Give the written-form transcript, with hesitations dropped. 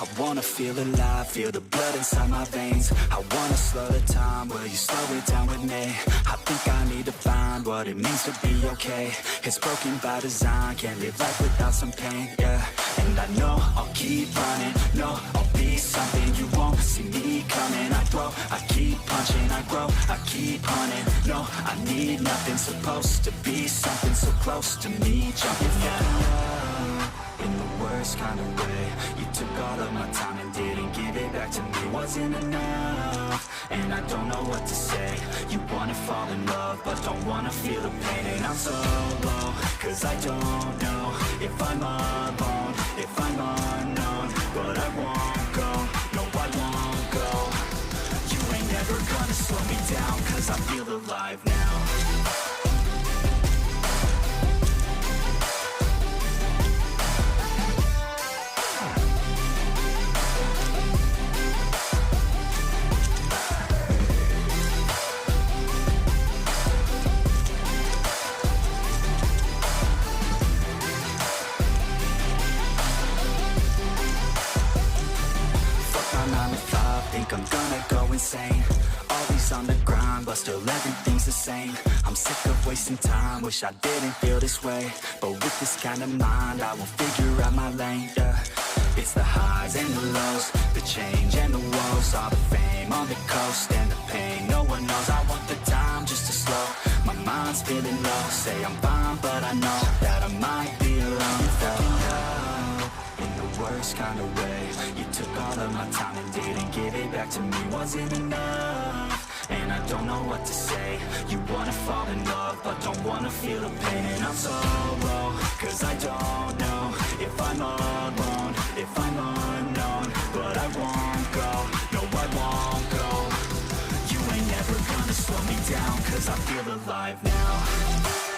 I wanna feel alive, feel the blood inside my veins. I wanna slow the time, will you slow it down with me? I think I need to find what it means to be okay. It's broken by design, can't live life without some pain, yeah. And I know I'll keep running, no, I'll be something you won't see me coming. I throw, I keep punching, I grow, I keep hunting. No, I need nothing, supposed to be something so close to me. Jumping out in the worst kind of way. You took all of my time and didn't give it back to me. Wasn't enough, and I don't know what to say. You wanna fall in love, but don't wanna feel the pain. And I'm so low, cause I don't know if I'm alone, if I'm unknown. But I won't go, no I won't go. You ain't never gonna slow me down, cause I feel alive now. Think I'm gonna go insane. Always on the grind, but still everything's the same. I'm sick of wasting time, wish I didn't feel this way. But with this kind of mind, I will figure out my lane, yeah. It's the highs and the lows, the change and the woes. All the fame on the coast and the pain no one knows. I want the time just to slow, my mind's feeling low. Say I'm fine, but I know that I might be alone. In the worst kind of way. You took all of my time and didn't give it back to me. Wasn't enough, and I don't know what to say. You wanna fall in love, but don't wanna feel the pain. And I'm so low, cause I don't know if I'm alone, if I'm unknown. But I won't go, no I won't go. You ain't never gonna slow me down, cause I feel alive now.